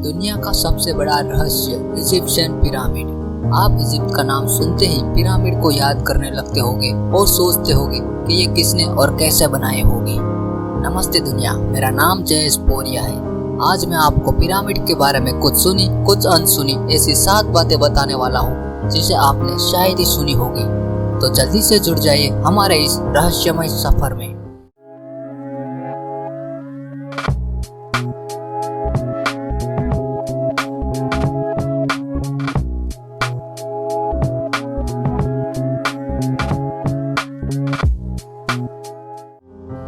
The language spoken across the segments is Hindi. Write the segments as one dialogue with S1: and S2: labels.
S1: दुनिया का सबसे बड़ा रहस्य इजिप्शियन पिरामिड। आप इजिप्ट का नाम सुनते ही पिरामिड को याद करने लगते होंगे और सोचते होंगे कि ये किसने और कैसे बनाए होंगे। नमस्ते दुनिया, मेरा नाम जयेश पोरिया है। आज मैं आपको पिरामिड के बारे में कुछ सुनी कुछ अनसुनी ऐसी 7 बातें बताने वाला हूँ जिसे आपने शायद ही सुनी होगी। तो जल्दी से जुड़ जाइए हमारे इस रहस्यमय सफर में।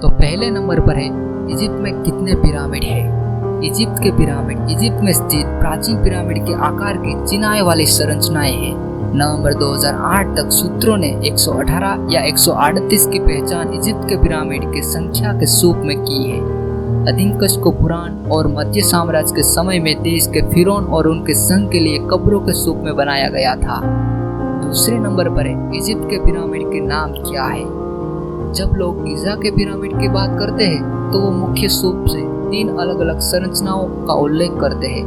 S1: तो पहले नंबर पर है इजिप्ट में कितने पिरामिड है। इजिप्ट के पिरामिड इजिप्ट में स्थित प्राचीन पिरामिड के आकार की चिनाई वाली संरचनाएं हैं। नवंबर 2008 तक सूत्रों ने 118 या 138 की पहचान इजिप्ट के पिरामिड की संख्या के सूप में की है। अधिकांश को पुरान और मध्य साम्राज्य के समय में देश के फिरौन और उनके संघ के लिए कब्रों के सूप में बनाया गया था। दूसरे नंबर पर है इजिप्ट के पिरामिड के नाम क्या है। जब लोग गिज़ा के पिरामिड की बात करते हैं तो वो मुख्य रूप से 3 अलग अलग संरचनाओं का उल्लेख करते हैं: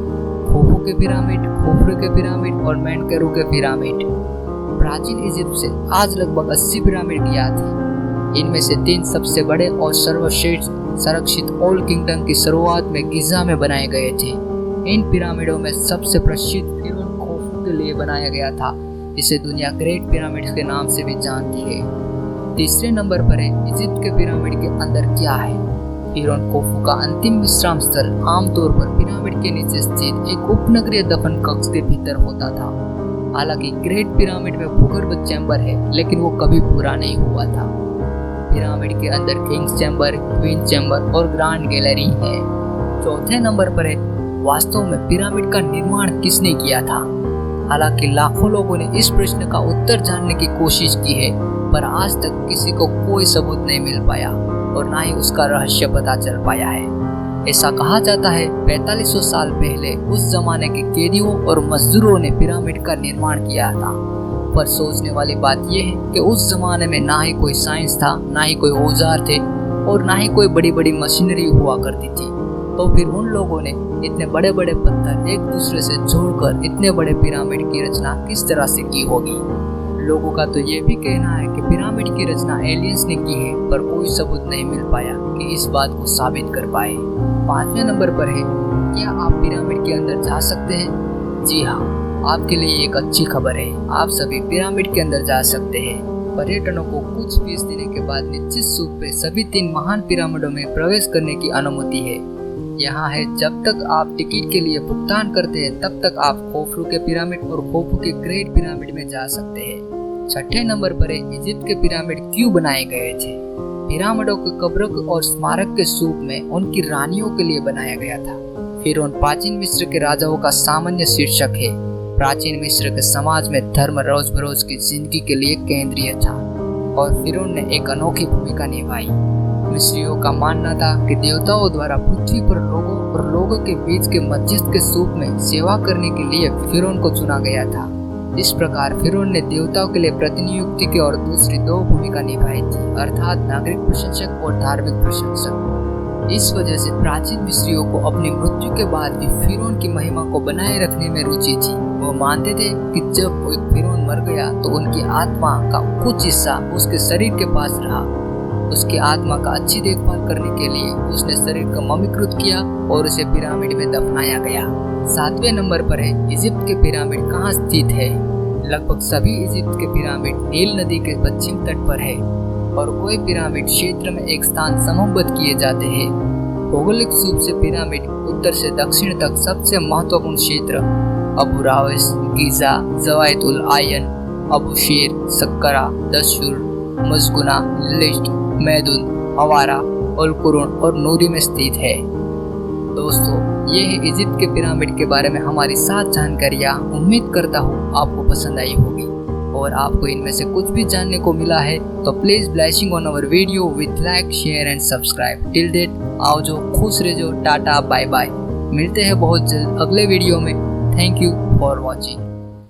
S1: खोफू के पिरामिड, खुफू के पिरामिड और मेनकेरू के पिरामिड। प्राचीन इजिप्ट से आज लगभग 80 पिरामिड ज्ञात हैं। इनमें से 3 सबसे बड़े और सर्वश्रेष्ठ संरक्षित ओल्ड किंगडम की शुरुआत में गिज़ा में बनाए गए थे। इन पिरामिडों में सबसे प्रसिद्ध फिरौन खोफू के लिए बनाया गया था, जिसे दुनिया ग्रेट पिरामिड के नाम से भी जानती है। तीसरे नंबर पर है इजिप्ट के पिरामिड के अंदर क्या है। फिरौन खोफू का अंतिम विश्राम स्थल आमतौर पर पिरामिड के नीचे स्थित एक उपनगरीय दफन कक्ष के भीतर होता था। हालांकि ग्रेट पिरामिड में भूगर्भ चैम्बर है, लेकिन वो कभी पूरा नहीं हुआ था। पिरामिड के अंदर किंग्स चैम्बर, क्वीन चैम्बर और ग्रैंड गैलरी है। चौथे नंबर पर है वास्तव में पिरामिड का निर्माण किसने किया था। हालांकि लाखों लोगों ने इस प्रश्न का उत्तर जानने की कोशिश की है, पर आज तक किसी को कोई सबूत नहीं मिल पाया और ना ही उसका रहस्य पता चल पाया है। ऐसा कहा जाता है 4500 साल पहले उस जमाने के कैदियों और मजदूरों ने पिरामिड का निर्माण किया था। पर सोचने वाली बात यह है कि उस जमाने में ना ही कोई साइंस था, ना ही कोई औजार थे और ना ही कोई बड़ी बड़ी मशीनरी हुआ करती थी। तो फिर उन लोगों ने इतने बड़े बड़े पत्थर एक दूसरे से जोड़कर इतने बड़े पिरामिड की रचना किस तरह से की होगी। लोगों का तो ये भी कहना है कि पिरामिड की रचना एलियंस ने की है, पर कोई सबूत नहीं मिल पाया कि इस बात को साबित कर पाए। 5वें नंबर पर है, क्या आप पिरामिड के अंदर जा सकते हैं? जी हाँ, आपके लिए एक अच्छी खबर है। आप सभी पिरामिड के अंदर जा सकते हैं। पर्यटकों को कुछ फीस देने के बाद निश्चित रूप से सभी 3 महान पिरामिडों में प्रवेश करने की अनुमति है। यहाँ है, जब तक आप टिकट के लिए भुगतान करते हैं तब तक आप खोफू के पिरामिड और खोफू के ग्रेट पिरामिड में जा सकते हैं। 6ठे नंबर पर है, इजिप्ट के पिरामिड क्यों बनाए गए थे। पिरामिडों के कब्रों और स्मारक के सूप में उनकी रानियों के लिए बनाया गया था। फिरौन प्राचीन मिस्र के राजाओं का सामान्य शीर्षक है। प्राचीन मिस्र के समाज में धर्म रोज बरोज की जिंदगी के लिए केंद्रीय था और फिरौन ने एक अनोखी भूमिका निभाई। मिस्रियों का मानना था कि देवताओं द्वारा पृथ्वी पर लोगों और लोगों के बीच के मध्यस्थ के रूप में सेवा करने के लिए फिरौन को चुना गया था। इस प्रकार फिरौन ने देवताओं के लिए प्रतिनियुक्ति की और दूसरी 2 भूमिका निभाई थी, अर्थात नागरिक प्रशंसक और धार्मिक प्रशंसक। इस वजह से प्राचीन मिस्रियों को अपनी मृत्यु के बाद भी फिरौन की महिमा को बनाए रखने में रुचि थी। वो मानते थे कि जब कोई फिरौन मर गया तो उनकी आत्मा का कुछ हिस्सा उसके शरीर के पास रहा। उसकी आत्मा का अच्छी देखभाल करने के लिए उसने शरीर को ममीकृत किया और उसे पिरामिड में दफनाया गया। 7वें नंबर पर है, इजिप्ट के पिरामिड कहाँ स्थित है। लगभग सभी इजिप्ट के पिरामिड नील नदी के पश्चिम तट पर है और कोई पिरामिड क्षेत्र में एक स्थान समूहबद्ध किए जाते हैं। भौगोलिक रूप से पिरामिड उत्तर से दक्षिण तक सबसे महत्वपूर्ण क्षेत्र अबू रावस, गिज़ा, ज़वायतुल आयन, अबू शेर, सक्करा, दशूर, मजगुना, लिस्ट, मैदुन, हवारा, अल-कुरुन और नूरी में स्थित है। दोस्तों, ये है इजिप्ट के पिरामिड के बारे में हमारी 7 जानकारियाँ। उम्मीद करता हूँ आपको पसंद आई होगी और आपको इनमें से कुछ भी जानने को मिला है तो please blessing on our video with like, share and subscribe. Till date आओ जो खुश रहो, टाटा बाय बाय। मिलते हैं बहुत जल्द अगले वीडियो में। Thank you for watching.